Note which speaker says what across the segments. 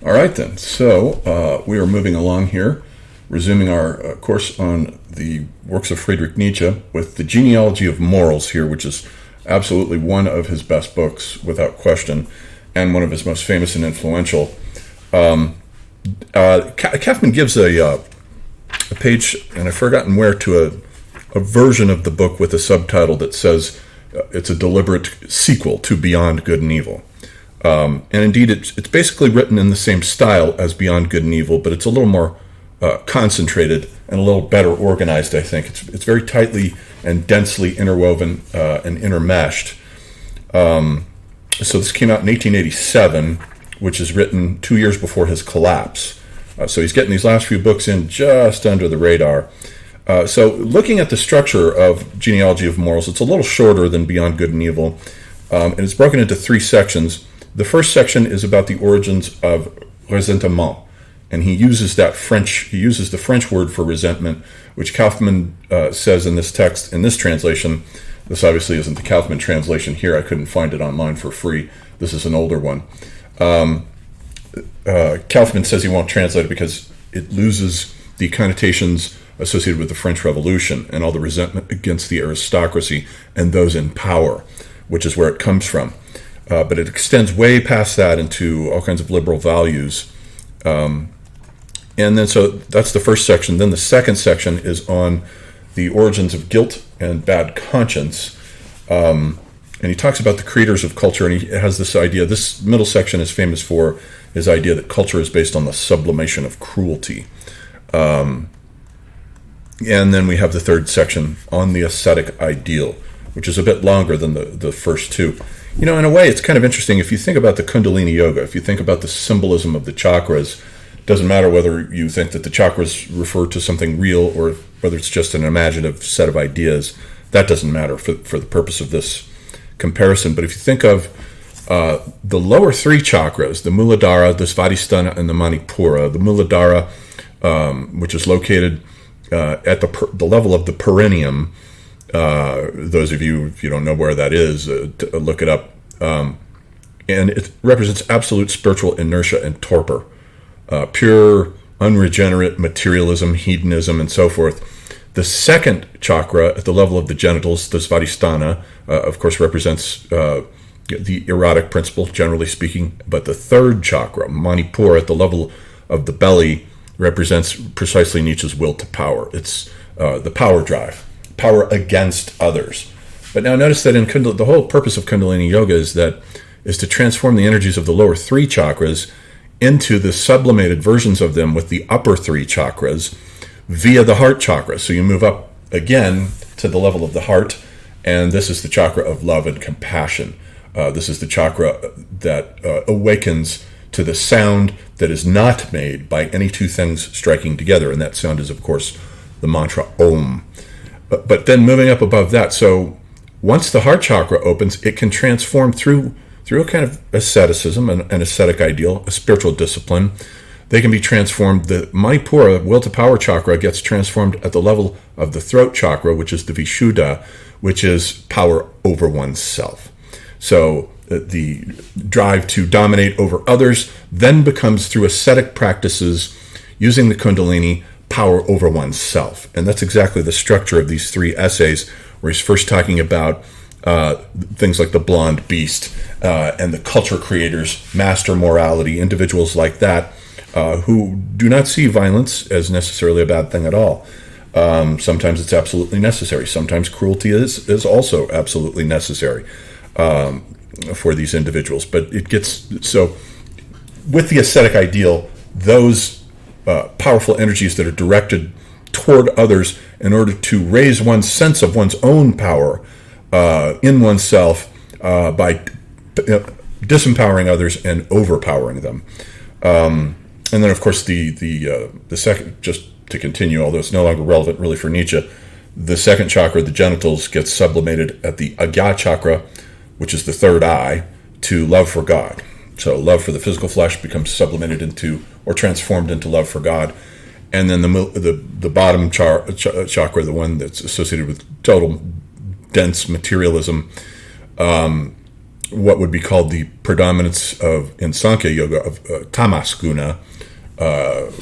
Speaker 1: All right, then. So we are moving along here, resuming our course on the works of Friedrich Nietzsche with the Genealogy of Morals here, which is absolutely one of his best books, without question, and one of his most famous and influential. Kaufman gives a page, and I've forgotten where, to a version of the book with a subtitle that says it's a deliberate sequel to Beyond Good and Evil. And indeed, it's basically written in the same style as Beyond Good and Evil, but it's a little more concentrated and a little better organized, I think. It's very tightly and densely interwoven and intermeshed. So this came out in 1887, which is written 2 years before his collapse. So he's getting these last few books in just under the radar. So looking at the structure of Genealogy of Morals, it's a little shorter than Beyond Good and Evil, and it's broken into 3 sections. The first section is about the origins of ressentiment, and he uses the French word for resentment, which Kaufman says in this text, in this translation. This obviously isn't the Kaufman translation here. I couldn't find it online for free. This is an older one. Kaufman says he won't translate it because it loses the connotations associated with the French Revolution and all the resentment against the aristocracy and those in power, which is where it comes from. But it extends way past that into all kinds of liberal values. And then, so that's the first section. Then the second section is on the origins of guilt and bad conscience. And he talks about the creators of culture, and he has this idea. This middle section is famous for his idea that culture is based on the sublimation of cruelty. And then we have the third section on the ascetic ideal, which is a bit longer than the first two. You know, in a way, it's kind of interesting. If you think about the Kundalini Yoga, if you think about the symbolism of the chakras, it doesn't matter whether you think that the chakras refer to something real or whether it's just an imaginative set of ideas. That doesn't matter for the purpose of this comparison. But if you think of the lower 3 chakras, the Muladhara, the Svadhisthana, and the Manipura, the Muladhara, which is located at the level of the perineum. Those of you, if you don't know where that is, look it up. And it represents absolute spiritual inertia and torpor, pure, unregenerate materialism, hedonism, and so forth. The second chakra at the level of the genitals, the Svadhisthana, of course, represents the erotic principle, generally speaking. But the third chakra, Manipur, at the level of the belly, represents precisely Nietzsche's will to power. It's the power drive. Power against others. But now notice that in the whole purpose of Kundalini Yoga is to transform the energies of the lower 3 chakras into the sublimated versions of them with the upper 3 chakras via the heart chakra. So you move up again to the level of the heart, and this is the chakra of love and compassion. This is the chakra that awakens to the sound that is not made by any 2 things striking together, and that sound is, of course, the mantra Om. But then moving up above that, so once the heart chakra opens, it can transform through a kind of asceticism, an ascetic ideal, a spiritual discipline. They can be transformed. The Manipura, will to power chakra, gets transformed at the level of the throat chakra, which is the Vishuddha, which is power over oneself. So the drive to dominate over others then becomes, through ascetic practices using the Kundalini, power over oneself. And that's exactly the structure of these 3 essays, where he's first talking about things like the blonde beast and the culture creators, master morality, individuals like that, who do not see violence as necessarily a bad thing at all. Sometimes it's absolutely necessary. Sometimes cruelty is also absolutely necessary for these individuals. But it gets, so with the ascetic ideal, those powerful energies that are directed toward others in order to raise one's sense of one's own power in oneself by disempowering others and overpowering them. And then, of course, the second, just to continue, although it's no longer relevant really for Nietzsche, the second chakra, the genitals, gets sublimated at the Agya chakra, which is the third eye, to love for God. So love for the physical flesh becomes sublimated into, or transformed into, love for God. And then the bottom chakra, the one that's associated with total dense materialism, what would be called the predominance of, in Sankhya Yoga, of tamas guna,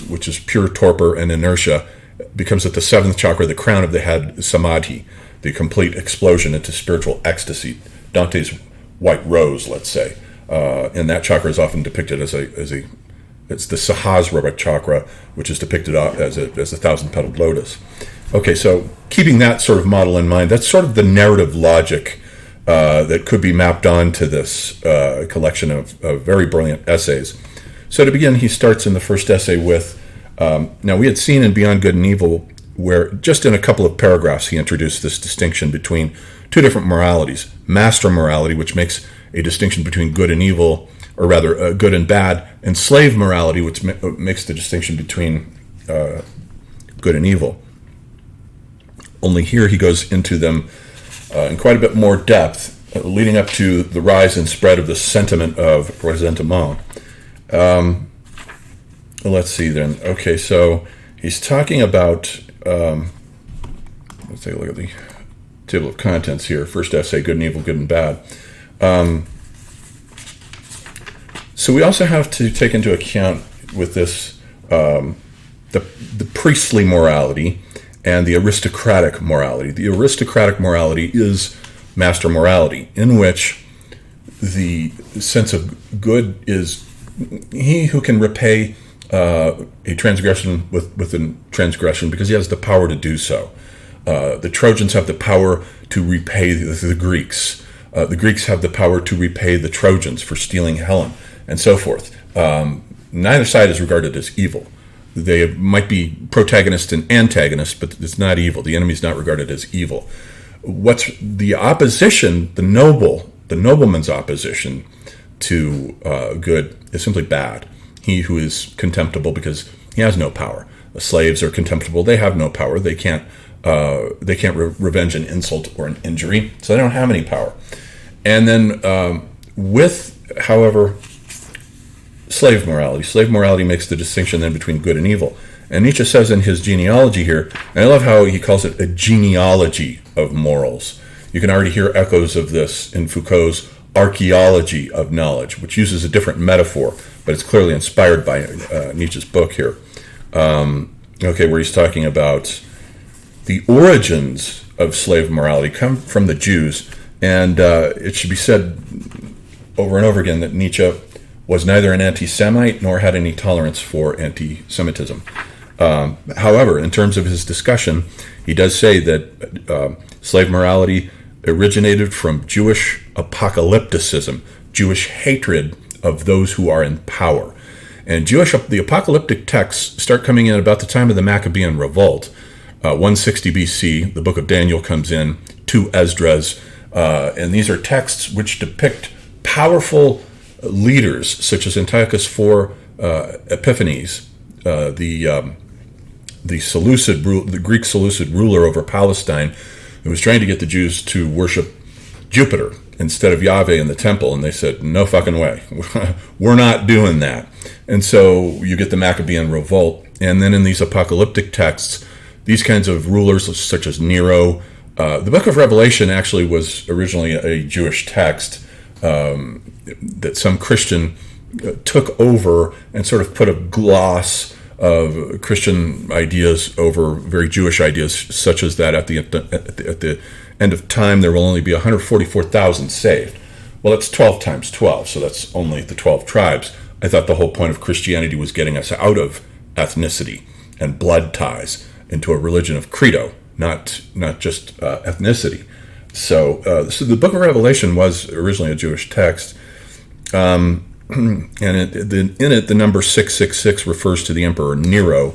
Speaker 1: which is pure torpor and inertia, becomes at the seventh chakra, the crown of the head, samadhi, the complete explosion into spiritual ecstasy. Dante's white rose, let's say, and that chakra is often depicted as it's the Sahasrara chakra, which is depicted as a thousand-petaled lotus. Okay, so keeping that sort of model in mind, that's sort of the narrative logic that could be mapped onto this collection of very brilliant essays. So to begin, he starts in the first essay with, now we had seen in Beyond Good and Evil, where just in a couple of paragraphs he introduced this distinction between two different moralities. Master morality, which makes a distinction between good and evil, or rather good and bad, and slave morality, which makes the distinction between good and evil. Only here he goes into them in quite a bit more depth, leading up to the rise and spread of the sentiment of ressentiment. Let's see then. Okay, so he's talking about, let's take a look at the table of contents here. First essay, Good and Evil, Good and Bad. So we also have to take into account with this the priestly morality and the aristocratic morality. The aristocratic morality is master morality, in which the sense of good is he who can repay a transgression with a transgression because he has the power to do so. The Trojans have the power to repay the Greeks. The Greeks have the power to repay the Trojans for stealing Helen, and so forth. Neither side is regarded as evil. They might be protagonist and antagonist, but it's not evil. The enemy is not regarded as evil. What's the opposition, the nobleman's opposition to good is simply bad. He who is contemptible because he has no power. The slaves are contemptible. They have no power. They can't revenge an insult or an injury, so they don't have any power. And then however, slave morality. Slave morality makes the distinction then between good and evil. And Nietzsche says in his genealogy here, and I love how he calls it a genealogy of morals. You can already hear echoes of this in Foucault's archaeology of knowledge, which uses a different metaphor, but it's clearly inspired by Nietzsche's book here. Where he's talking about the origins of slave morality come from the Jews, and it should be said over and over again that Nietzsche was neither an anti-Semite nor had any tolerance for anti-Semitism. However, in terms of his discussion, he does say that slave morality originated from Jewish apocalypticism, Jewish hatred of those who are in power. And the apocalyptic texts start coming in about the time of the Maccabean revolt. 160 BC, the book of Daniel comes in, 2 Esdras, and these are texts which depict powerful leaders such as Antiochus IV Epiphanes, the Greek Seleucid ruler over Palestine, who was trying to get the Jews to worship Jupiter instead of Yahweh in the temple, and they said, no fucking way, we're not doing that. And so you get the Maccabean revolt, and then in these apocalyptic texts, these kinds of rulers such as Nero, the book of Revelation actually was originally a Jewish text that some Christian took over and sort of put a gloss of Christian ideas over very Jewish ideas, such as that at the end of time there will only be 144,000 saved. Well, that's 12 times 12, so that's only the 12 tribes. I thought the whole point of Christianity was getting us out of ethnicity and blood ties into a religion of credo, not just ethnicity. So the book of Revelation was originally a Jewish text, and in it the number 666 refers to the Emperor Nero.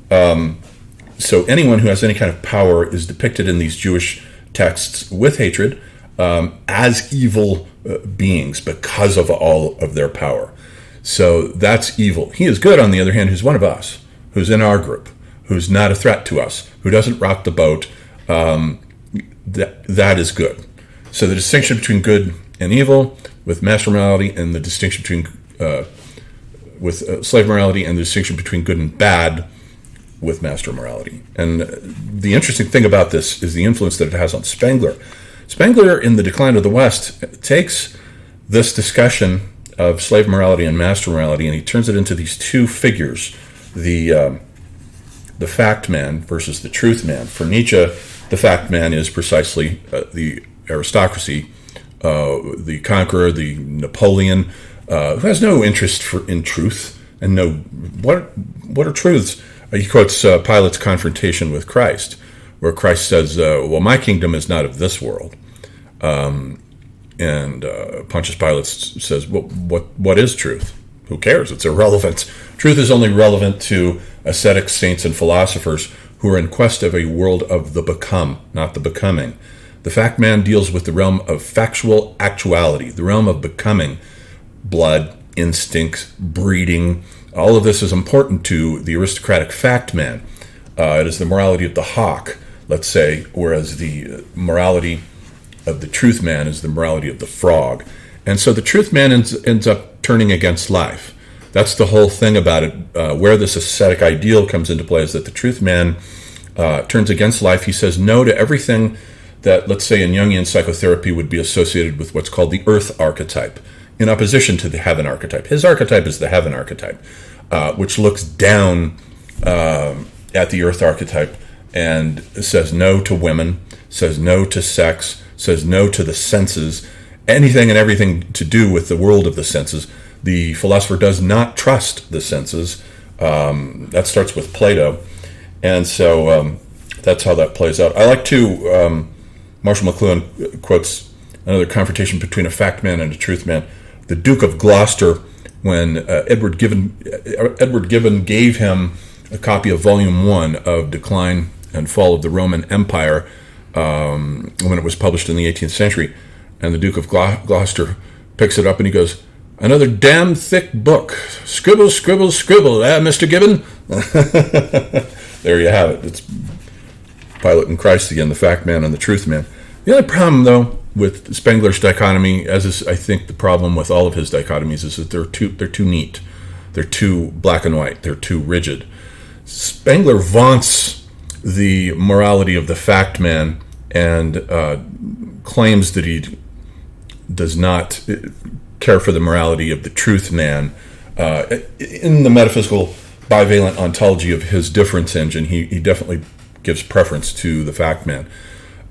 Speaker 1: So anyone who has any kind of power is depicted in these Jewish texts with hatred as evil beings because of all of their power. So that's evil. He is good, on the other hand, who's one of us, who's in our group, who's not a threat to us, who doesn't rock the boat. That is good. So the distinction between good and evil with master morality, and the distinction between with slave morality, and the distinction between good and bad with master morality. And the interesting thing about this is the influence that it has on Spengler. Spengler, in The Decline of the West, takes this discussion of slave morality and master morality, and he turns it into these two figures, the fact man versus the truth man. For Nietzsche, the fact man is precisely the aristocracy, the conqueror, the Napoleon, who has no interest in truth and no what are truths. He quotes Pilate's confrontation with Christ, where Christ says, "Well, my kingdom is not of this world." And Pontius Pilate says, well, what is truth? Who cares? It's irrelevant. Truth is only relevant to ascetics, saints, and philosophers who are in quest of a world of the become, not the becoming. The fact man deals with the realm of factual actuality, the realm of becoming, blood, instincts, breeding. All of this is important to the aristocratic fact man. It is the morality of the hawk, let's say, whereas the morality of the truth man is the morality of the frog. And so the truth man ends up turning against life. That's the whole thing about it. Where this ascetic ideal comes into play is that the truth man turns against life. He says no to everything that, let's say, in Jungian psychotherapy would be associated with what's called the earth archetype, in opposition to the heaven archetype. His archetype is the heaven archetype, which looks down at the earth archetype and says no to women, says no to sex, says no to the senses, anything and everything to do with the world of the senses. The philosopher does not trust the senses. That starts with Plato. And so that's how that plays out. I like to, Marshall McLuhan quotes another confrontation between a fact man and a truth man. The Duke of Gloucester, when Edward Gibbon gave him a copy of Volume 1 of Decline and Fall of the Roman Empire, when it was published in the 18th century, and the Duke of Gloucester picks it up and he goes, "Another damn thick book. Scribble, scribble, scribble, Mr. Gibbon?" There you have it. It's Pilate and Christ again, the fact man and the truth man. The only problem, though, with Spengler's dichotomy, as is, I think, the problem with all of his dichotomies, is that they're too neat. They're too black and white. They're too rigid. Spengler vaunts the morality of the fact man and claims that he does not care for the morality of the truth man. In the metaphysical bivalent ontology of his difference engine, he definitely gives preference to the fact man.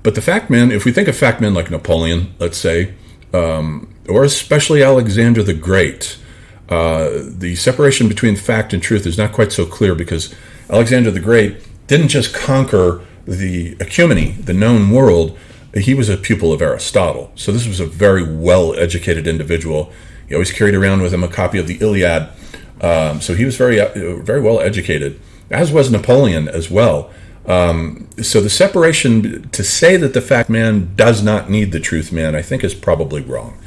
Speaker 1: But the fact man, if we think of fact men like Napoleon, let's say, or especially Alexander the Great, the separation between fact and truth is not quite so clear, because Alexander the Great didn't just conquer the ecumeny, the known world. He was a pupil of Aristotle. So this was a very well-educated individual. He always carried around with him a copy of the Iliad. So he was very well educated, as was Napoleon as well. So the separation, to say that the fact man does not need the truth man, I think is probably wrong.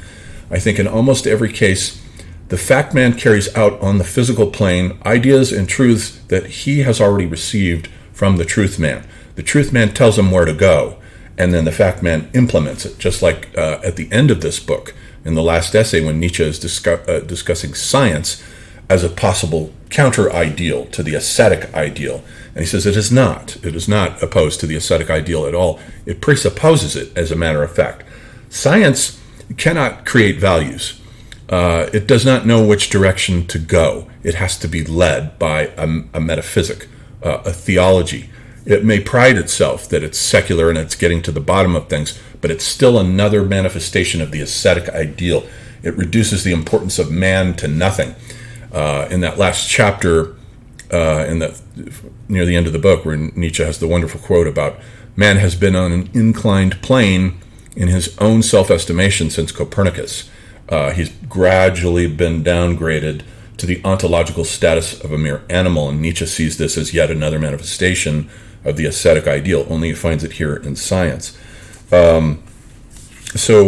Speaker 1: I think in almost every case, the fact man carries out on the physical plane ideas and truths that he has already received from the truth man. The truth man tells him where to go, and then the fact man implements it, just like at the end of this book, in the last essay, when Nietzsche is discussing science as a possible counter-ideal to the ascetic ideal. And he says it is not opposed to the ascetic ideal at all. It presupposes it, as a matter of fact. Science cannot create values. It does not know which direction to go. It has to be led by a metaphysic, a theology. It may pride itself that it's secular and it's getting to the bottom of things, but it's still another manifestation of the ascetic ideal. It reduces the importance of man to nothing. In that last chapter, near the end of the book, where Nietzsche has the wonderful quote about man has been on an inclined plane in his own self-estimation since Copernicus. He's gradually been downgraded to the ontological status of a mere animal, and Nietzsche sees this as yet another manifestation of the ascetic ideal, only he finds it here in science. So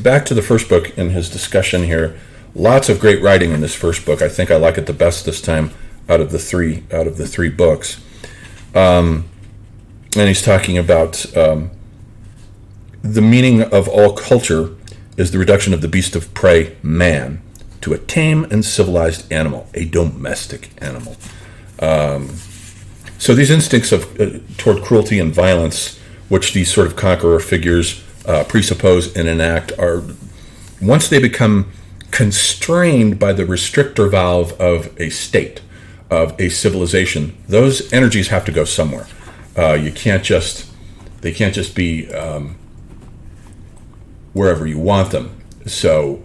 Speaker 1: back to the first book in his discussion here. Lots of great writing in this first book. I think I like it the best this time out of the three books. And he's talking about the meaning of all culture is the reduction of the beast of prey, man, to a tame and civilized animal, a domestic animal. So these instincts toward cruelty and violence, which these sort of conqueror figures presuppose and enact, are once they become constrained by the restrictor valve of a state, of a civilization, those energies have to go somewhere. They can't just be wherever you want them. So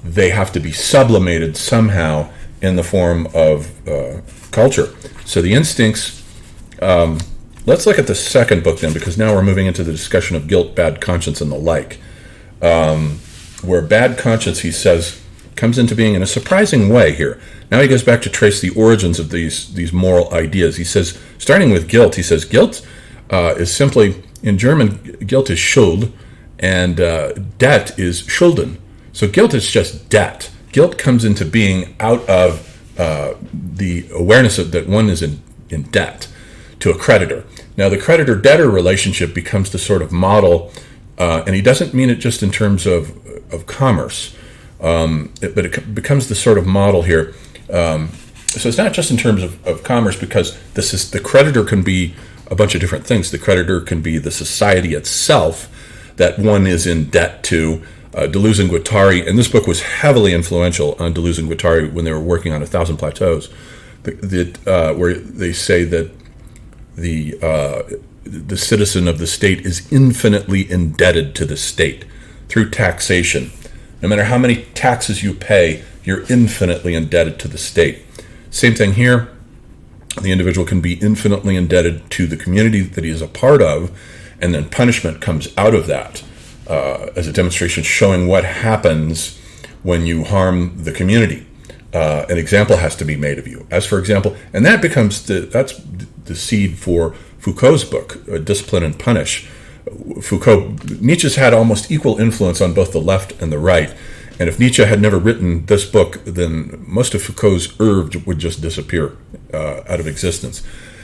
Speaker 1: they have to be sublimated somehow in the form of culture. So the instincts, let's look at the second book then, because now we're moving into the discussion of guilt, bad conscience, and the like. Where bad conscience, he says, comes into being in a surprising way here. Now he goes back to trace the origins of these moral ideas. He says, starting with guilt, he says, guilt is simply, in German, guilt is Schuld, and debt is Schulden. So guilt is just debt. Guilt comes into being out of the awareness that one is in debt to a creditor. Now, the creditor-debtor relationship becomes the sort of model, and he doesn't mean it just in terms of commerce, but it becomes the sort of model here. So it's not just in terms of commerce, because the creditor can be a bunch of different things. The creditor can be the society itself that one is in debt to. Deleuze and Guattari, and this book was heavily influential on Deleuze and Guattari when they were working on 1,000 Plateaus, where they say that the citizen of the state is infinitely indebted to the state through taxation. No matter how many taxes you pay, you're infinitely indebted to the state. Same thing here. The individual can be infinitely indebted to the community that he is a part of, and then punishment comes out of that as a demonstration showing what happens when you harm the community. An example has to be made of you. As for example, and that's the seed for Foucault's book, Discipline and Punish. Nietzsche's had almost equal influence on both the left and the right. And if Nietzsche had never written this book, then most of Foucault's oeuvre would just disappear out of existence.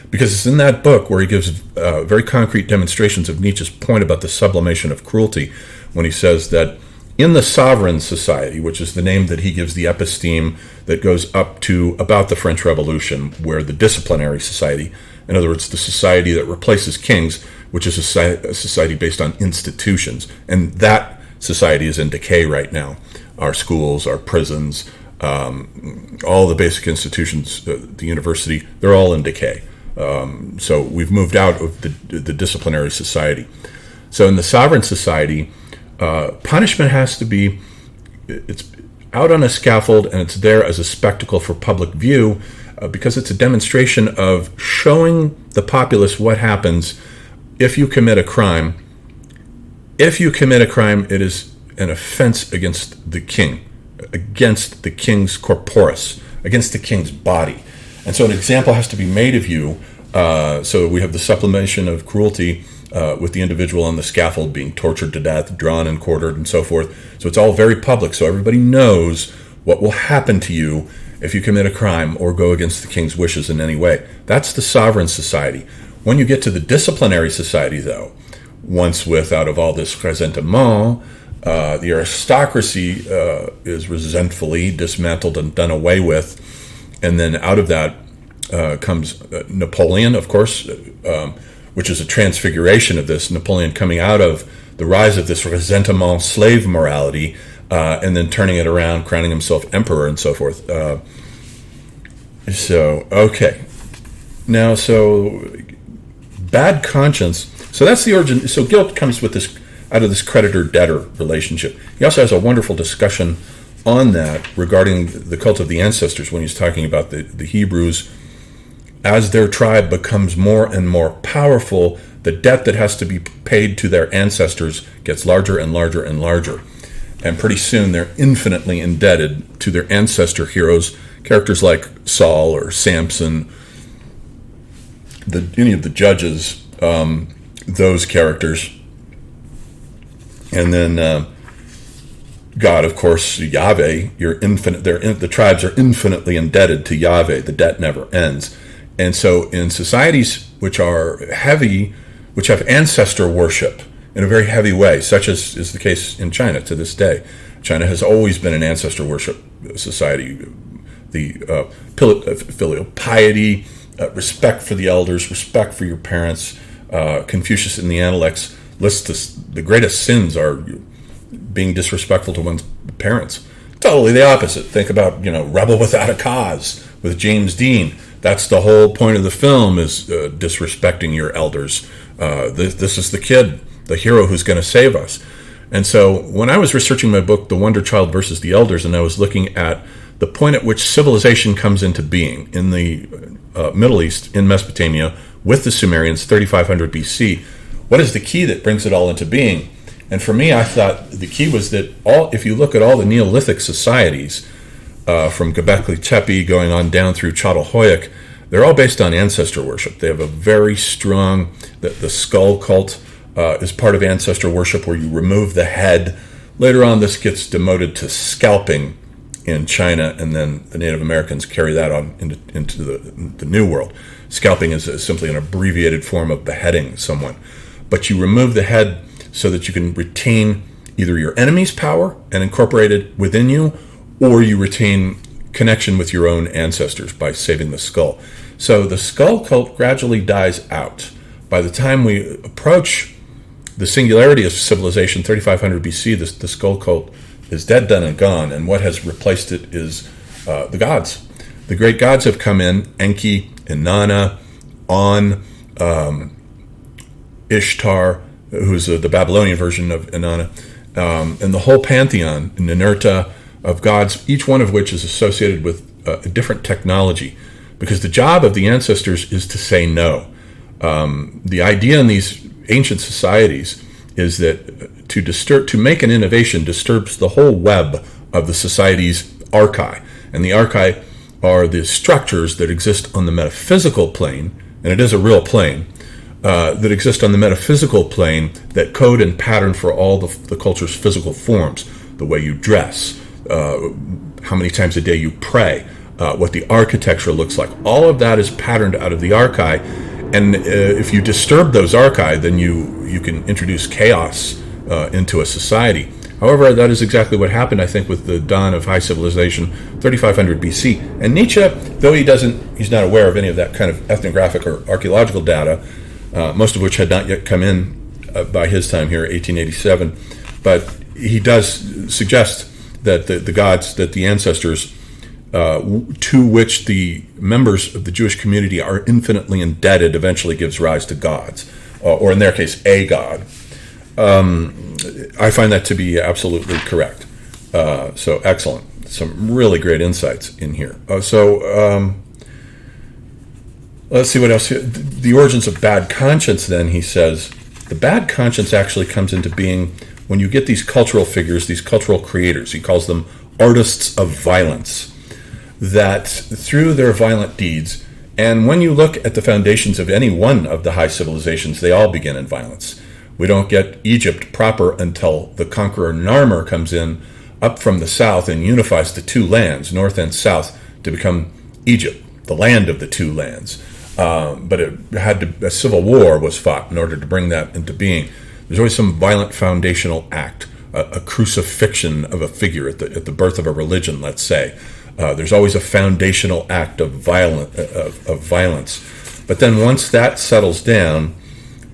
Speaker 1: Because it's in that book where he gives very concrete demonstrations of Nietzsche's point about the sublimation of cruelty, when he says that in the sovereign society, which is the name that he gives the episteme that goes up to about the French Revolution, where the disciplinary society, in other words, the society that replaces kings, which is a society based on institutions, and that society is in decay right now. Our schools, our prisons, all the basic institutions, the university, they're all in decay. So we've moved out of the disciplinary society. So in the sovereign society, punishment has to be, it's out on a scaffold and it's there as a spectacle for public view, because it's a demonstration of showing the populace what happens if you commit a crime. If you commit a crime, it is an offense against the king, against the king's corporis, against the king's body. And so an example has to be made of you. So we have the sublimation of cruelty with the individual on the scaffold being tortured to death, drawn and quartered, and so forth. So it's all very public, so everybody knows what will happen to you if you commit a crime or go against the king's wishes in any way. That's the sovereign society. When you get to the disciplinary society, though, once out of all this resentment, the aristocracy is resentfully dismantled and done away with. And then out of that comes Napoleon, of course, which is a transfiguration of this. Napoleon coming out of the rise of this resentment slave morality, and then turning it around, crowning himself emperor and so forth. Okay. Now, so bad conscience. So that's the origin. So guilt comes with this, out of this creditor-debtor relationship. He also has a wonderful discussion on that regarding the cult of the ancestors when he's talking about the Hebrews. As their tribe becomes more and more powerful, the debt that has to be paid to their ancestors gets larger and larger and larger. And pretty soon they're infinitely indebted to their ancestor heroes, characters like Saul or Samson, any of the judges, those characters. And then God, of course, Yahweh, the tribes are infinitely indebted to Yahweh. The debt never ends. And so in societies which are heavy, which have ancestor worship in a very heavy way, such as is the case in China to this day. China has always been an ancestor worship society. The filial piety, respect for the elders, respect for your parents. Confucius in the Analects lists the greatest sins are being disrespectful to one's parents. Totally the opposite. Think about, Rebel Without a Cause with James Dean. That's the whole point of the film, is disrespecting your elders. This is the kid, the hero who's going to save us. And so when I was researching my book, The Wonder Child versus the Elders, and I was looking at the point at which civilization comes into being in the Middle East, in Mesopotamia, with the Sumerians, 3500 BC, what is the key that brings it all into being? And for me, I thought the key was that if you look at all the Neolithic societies, from Göbekli Tepe going on down through Çatalhöyük, they're all based on ancestor worship. They have a very strong, the skull cult is part of ancestor worship, where you remove the head. Later on, this gets demoted to scalping in China, and then the Native Americans carry that on into the New World. Scalping is simply an abbreviated form of beheading someone. But you remove the head so that you can retain either your enemy's power and incorporate it within you, or you retain connection with your own ancestors by saving the skull. So the skull cult gradually dies out. By the time we approach the singularity of civilization, 3500 BC, the skull cult is dead, done, and gone, and what has replaced it is the gods. The great gods have come in: Enki, Inanna, On, Ishtar, who's the Babylonian version of Inanna, and the whole pantheon, Ninurta, of gods, each one of which is associated with a different technology, because the job of the ancestors is to say no. The idea in these ancient societies is that to make an innovation disturbs the whole web of the society's archai, and the archai are the structures that exist on the metaphysical plane, and it is a real plane, that exist on the metaphysical plane that code and pattern for all the culture's physical forms, the way you dress, how many times a day you pray, what the architecture looks like. All of that is patterned out of the archai, and if you disturb those archai, then you can introduce chaos into a society. However, that is exactly what happened, I think, with the dawn of high civilization, 3500 BC. And Nietzsche, though he's not aware of any of that kind of ethnographic or archaeological data, most of which had not yet come in by his time here, 1887, but he does suggest that the gods, that the ancestors, to which the members of the Jewish community are infinitely indebted, eventually gives rise to gods, or in their case, a god. I find that to be absolutely correct. So excellent. Some really great insights in here. Let's see what else. The origins of bad conscience, then, he says, the bad conscience actually comes into being when you get these cultural figures, these cultural creators. He calls them artists of violence, that through their violent deeds, and when you look at the foundations of any one of the high civilizations, they all begin in violence. We don't get Egypt proper until the conqueror Narmer comes in up from the south and unifies the two lands, north and south, to become Egypt, the land of the two lands. But a civil war was fought in order to bring that into being. There's always some violent foundational act, a crucifixion of a figure at the birth of a religion, let's say. There's always a foundational act of violence. But then once that settles down,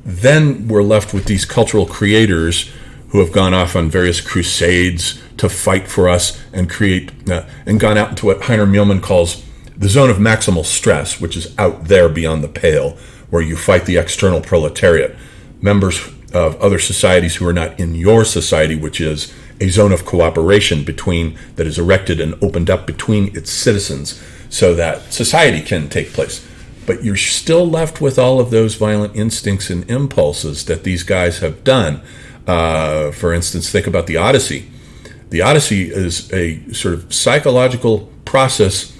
Speaker 1: then we're left with these cultural creators who have gone off on various crusades to fight for us and create, and gone out into what Heiner Mielman calls the zone of maximal stress, which is out there beyond the pale, where you fight the external proletariat, members of other societies who are not in your society, which is a zone of cooperation that is erected and opened up between its citizens so that society can take place. But you're still left with all of those violent instincts and impulses that these guys have done. For instance, think about the Odyssey. The Odyssey is a sort of psychological process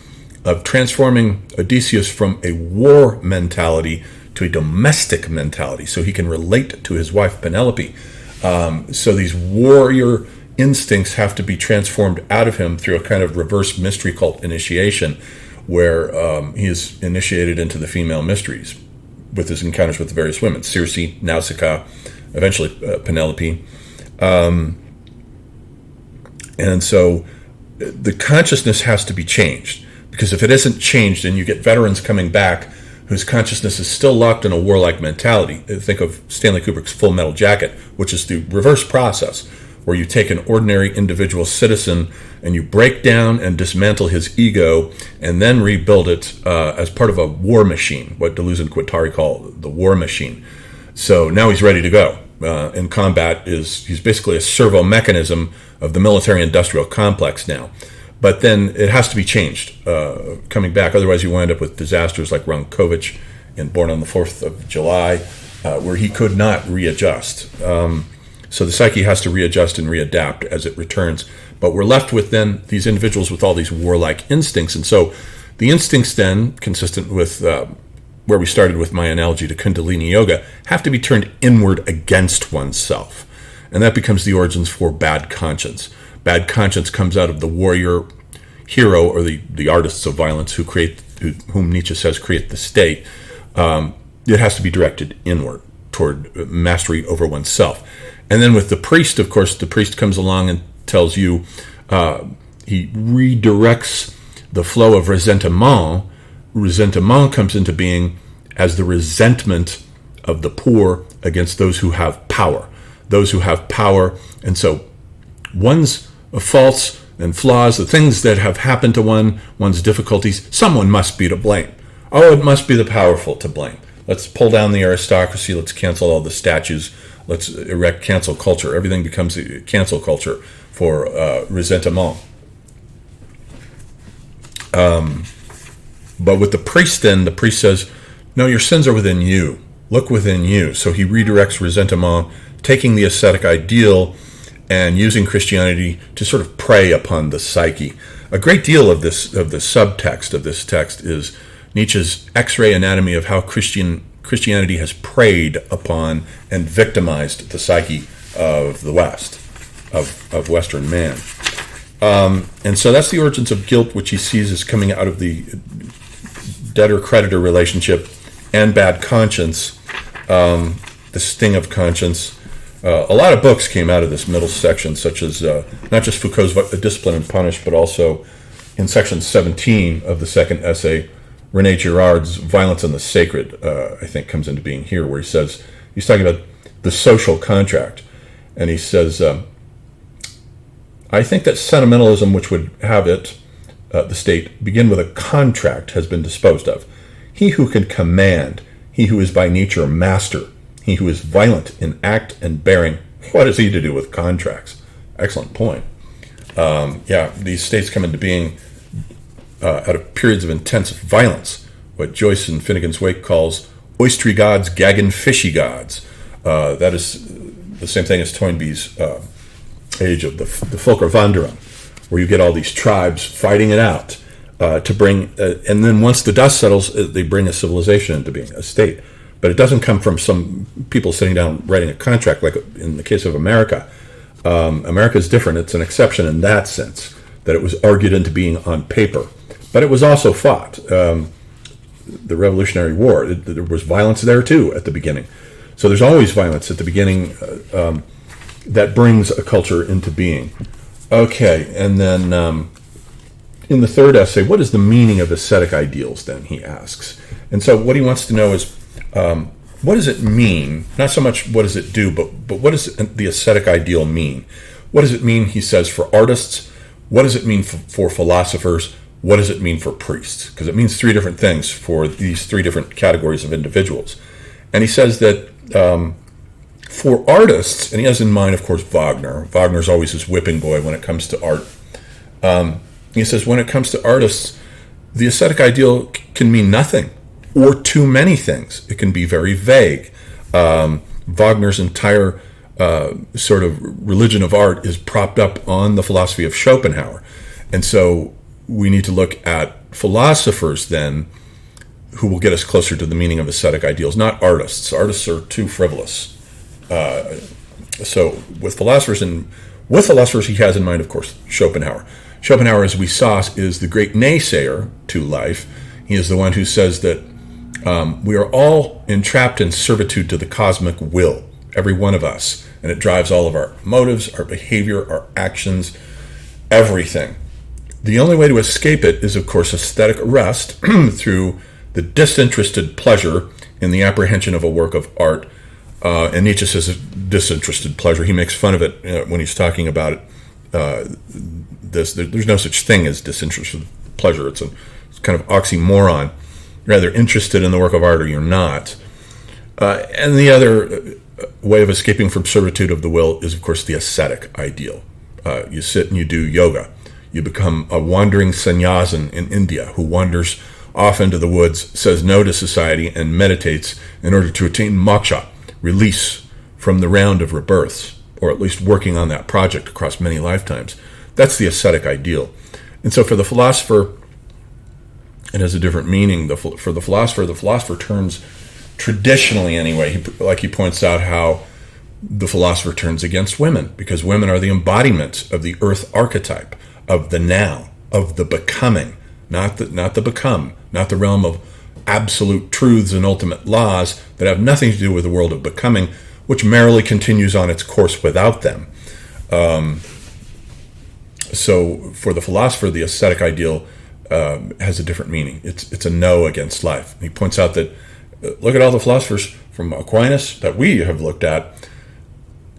Speaker 1: of transforming Odysseus from a war mentality to a domestic mentality, so he can relate to his wife Penelope. So these warrior instincts have to be transformed out of him through a kind of reverse mystery cult initiation, where he is initiated into the female mysteries with his encounters with the various women, Circe, Nausicaa, eventually Penelope. And so the consciousness has to be changed, because if it isn't changed and you get veterans coming back whose consciousness is still locked in a warlike mentality, think of Stanley Kubrick's Full Metal Jacket, which is the reverse process, where you take an ordinary individual citizen and you break down and dismantle his ego and then rebuild it as part of a war machine, what Deleuze and Guattari call the war machine. So now he's ready to go. In combat, he's basically a servo mechanism of the military-industrial complex now. But then it has to be changed coming back. Otherwise, you wind up with disasters like Ronkovich in Born on the 4th of July, where he could not readjust. So the psyche has to readjust and readapt as it returns. But we're left with then these individuals with all these warlike instincts. And so the instincts then, consistent with where we started with my analogy to Kundalini Yoga, have to be turned inward against oneself. And that becomes the origins for bad conscience. Bad conscience comes out of the warrior hero or the artists of violence whom Nietzsche says create the state. It has to be directed inward toward mastery over oneself. And then with the priest, of course, the priest comes along and tells you, he redirects the flow of resentment. Resentment comes into being as the resentment of the poor against those who have power. Those who have power. And so one's faults and flaws, the things that have happened to one's difficulties, someone must be to blame. Oh, it must be the powerful to blame. Let's pull down the aristocracy. Let's cancel all the statues. Let's erect cancel culture. Everything becomes a cancel culture for resentment. But with the priest then, the priest says, no, your sins are within you. Look within you. So he redirects resentment, taking the ascetic ideal and using Christianity to sort of prey upon the psyche. A great deal of the subtext of this text is Nietzsche's X-ray anatomy of how Christianity has preyed upon and victimized the psyche of the West, of Western man. And so that's the origins of guilt, which he sees as coming out of the debtor-creditor relationship and bad conscience, the sting of conscience. A lot of books came out of this middle section, such as not just Foucault's Discipline and Punish, but also in section 17 of the second essay, René Girard's Violence and the Sacred, I think, comes into being here, where he's talking about the social contract. And he says, I think that sentimentalism, which would have it, the state, begin with a contract, has been disposed of. He who can command, he who is by nature master, he who is violent in act and bearing, what is he to do with contracts? Excellent point. These states come into being out of periods of intense violence, what Joyce in Finnegan's Wake calls oystery gods gagging fishy gods. That is the same thing as Toynbee's age of the Volkerwanderung, where you get all these tribes fighting it out to bring, and then once the dust settles, they bring a civilization into being, a state. But it doesn't come from some people sitting down writing a contract, like in the case of America. America is different. It's an exception in that sense, that it was argued into being on paper. But it was also fought. The Revolutionary War, there was violence there too at the beginning. So there's always violence at the beginning that brings a culture into being. Okay, and then in the third essay, what is the meaning of ascetic ideals then, he asks. And so what he wants to know is, what does it mean? Not so much what does it do, but what does the ascetic ideal mean? What does it mean, he says, for artists? What does it mean for philosophers? What does it mean for priests? Because it means three different things for these three different categories of individuals. And he says that for artists, and he has in mind, of course, Wagner. Wagner's always his whipping boy when it comes to art. He says when it comes to artists, the ascetic ideal can mean nothing or too many things. It can be very vague. Wagner's entire sort of religion of art is propped up on the philosophy of Schopenhauer. And so we need to look at philosophers then who will get us closer to the meaning of ascetic ideals, not artists. Artists are too frivolous. So with philosophers, he has in mind, of course, Schopenhauer. Schopenhauer, as we saw, is the great naysayer to life. He is the one who says that we are all entrapped in servitude to the cosmic will, every one of us, and it drives all of our motives, our behavior, our actions, everything. The only way to escape it is, of course, aesthetic arrest through the disinterested pleasure in the apprehension of a work of art, And Nietzsche says disinterested pleasure. He makes fun of it when he's talking about it. There's no such thing as disinterested pleasure. It's kind of oxymoron. You're either interested in the work of art or you're not. And the other way of escaping from servitude of the will is, of course, the ascetic ideal. You sit and you do yoga. You become a wandering sannyasin in India who wanders off into the woods, says no to society, and meditates in order to attain moksha, release from the round of rebirths, or at least working on that project across many lifetimes. That's the ascetic ideal. And so for the philosopher, it has a different meaning. For the philosopher turns, traditionally anyway, he points out how the philosopher turns against women, because women are the embodiment of the earth archetype, of the now, of the becoming, not the become, not the realm of absolute truths and ultimate laws that have nothing to do with the world of becoming, which merrily continues on its course without them. So for the philosopher, the ascetic ideal has a different meaning. It's a no against life. He points out that, look at all the philosophers from Aquinas that we have looked at.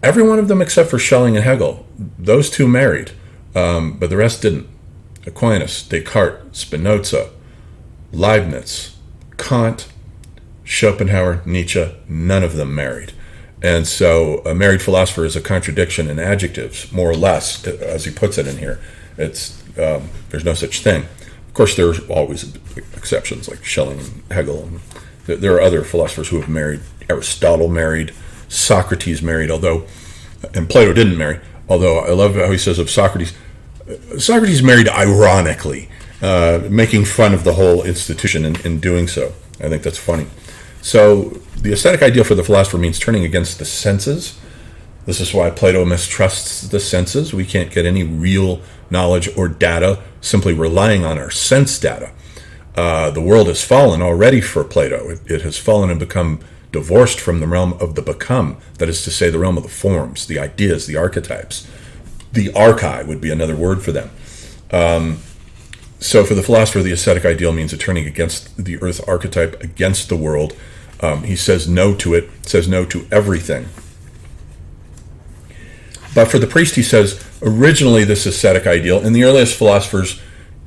Speaker 1: Every one of them except for Schelling and Hegel, those two married, but the rest didn't. Aquinas, Descartes, Spinoza, Leibniz, Kant, Schopenhauer, Nietzsche, none of them married. And so a married philosopher is a contradiction in adjectives, more or less, as he puts it in here. There's no such thing. Of course, there are always exceptions, like Schelling and Hegel. And there are other philosophers who have married. Aristotle married, Socrates married, and Plato didn't marry. Although I love how he says of Socrates married ironically, making fun of the whole institution in doing so. I think that's funny. So the ascetic ideal for the philosopher means turning against the senses. This is why Plato mistrusts the senses. We can't get any real knowledge or data simply relying on our sense data. The world has fallen already for Plato. It has fallen and become divorced from the realm of the become, that is to say, the realm of the forms, the ideas, the archetypes. The archai would be another word for them. So for the philosopher, the ascetic ideal means a turning against the earth archetype, against the world. He says no to it, says no to everything. But for the priest, he says, originally this ascetic ideal, in the earliest philosophers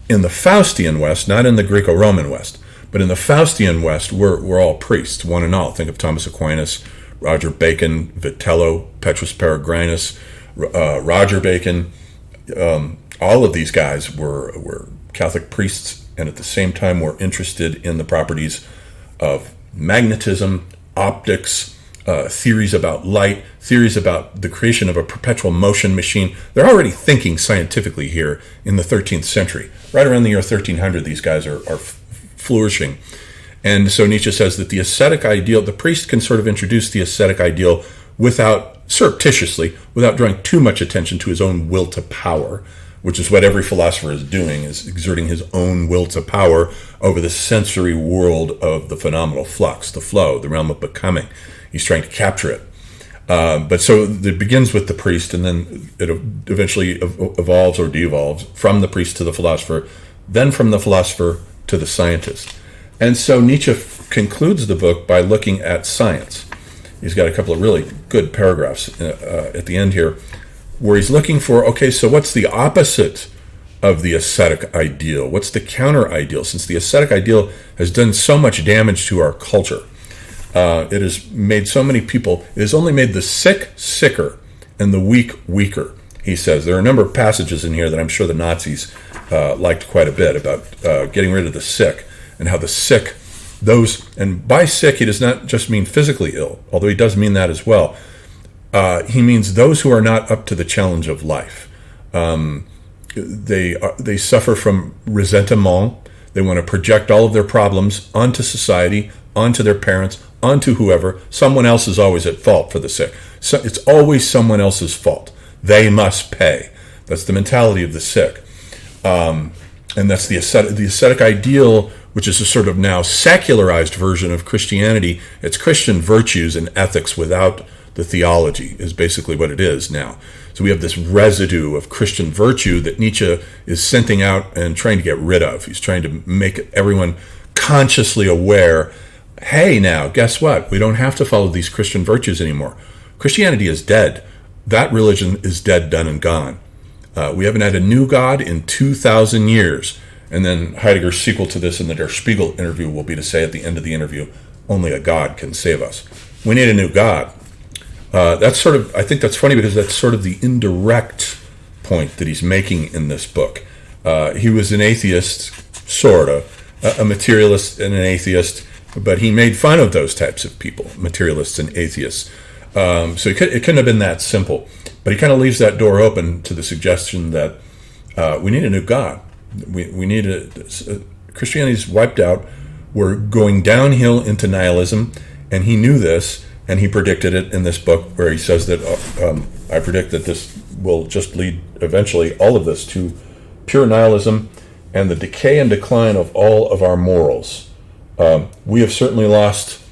Speaker 1: in the Faustian West, not in the Greco-Roman West, but in the Faustian West, we're all priests, one and all. Think of Thomas Aquinas, Roger Bacon, Vitello, Petrus Peregrinus, Roger Bacon. All of these guys were Catholic priests, and at the same time were interested in the properties of magnetism, optics, theories about light, theories about the creation of a perpetual motion machine. They're already thinking scientifically here in the 13th century. Right around the year 1300, these guys are flourishing. And so Nietzsche says that the ascetic ideal, the priest can sort of introduce the ascetic ideal surreptitiously, without drawing too much attention to his own will to power, which is what every philosopher is doing, is exerting his own will to power over the sensory world of the phenomenal flux, the flow, the realm of becoming. He's trying to capture it. But so it begins with the priest, and then it eventually evolves or devolves from the priest to the philosopher, then from the philosopher to the scientist. And so Nietzsche concludes the book by looking at science. He's got a couple of really good paragraphs at the end here, where he's looking for, okay, so what's the opposite of the ascetic ideal? What's the counter ideal? Since the ascetic ideal has done so much damage to our culture, it has made so many people, it has only made the sick sicker and the weak weaker, he says. There are a number of passages in here that I'm sure the Nazis liked quite a bit about getting rid of the sick, and how the sick, and by sick he does not just mean physically ill, although he does mean that as well. He means those who are not up to the challenge of life. They suffer from resentment. They want to project all of their problems onto society, onto their parents, onto whoever. Someone else is always at fault for the sick. So it's always someone else's fault. They must pay. That's the mentality of the sick. And that's the ascetic ideal, which is a sort of now secularized version of Christianity. It's Christian virtues and ethics without the theology, is basically what it is now. So we have this residue of Christian virtue that Nietzsche is scenting out and trying to get rid of. He's trying to make everyone consciously aware hey, now, guess what? We don't have to follow these Christian virtues anymore. Christianity is dead. That religion is dead, done, and gone. We haven't had a new God in 2,000 years. And then Heidegger's sequel to this in the Der Spiegel interview will be to say at the end of the interview, only a God can save us. We need a new God. That's sort of, I think that's funny because that's sort of the indirect point that he's making in this book. He was an atheist, sort of, a materialist and an atheist, but he made fun of those types of people, materialists and atheists. So it couldn't have been that simple. But he kind of leaves that door open to the suggestion that we need a new God. We need Christianity's wiped out. We're going downhill into nihilism, and he knew this, and he predicted it in this book where he says that I predict that this will just lead eventually, all of this, to pure nihilism and the decay and decline of all of our morals. We have certainly lost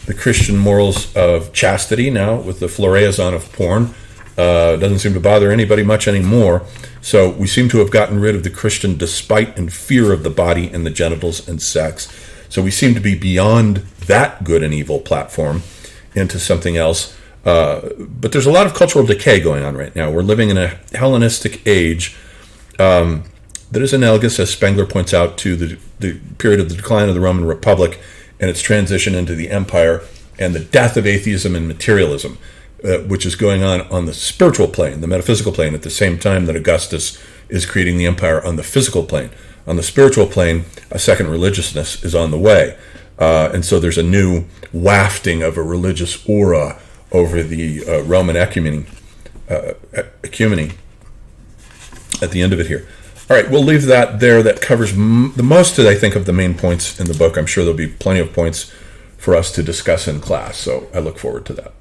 Speaker 1: the Christian morals of chastity now with the floraison of porn. Doesn't seem to bother anybody much anymore. So we seem to have gotten rid of the Christian despite and fear of the body and the genitals and sex. So we seem to be beyond that good and evil platform into something else. But there's a lot of cultural decay going on right now. We're living in a Hellenistic age that is analogous, as Spengler points out, to the period of the decline of the Roman Republic and its transition into the empire and the death of atheism and materialism, which is going on the spiritual plane, the metaphysical plane, at the same time that Augustus is creating the empire on the physical plane. On the spiritual plane, a second religiousness is on the way. And so there's a new wafting of a religious aura over the Roman ecumeny at the end of it here. All right, we'll leave that there. That covers the most, I think, of the main points in the book. I'm sure there'll be plenty of points for us to discuss in class, so I look forward to that.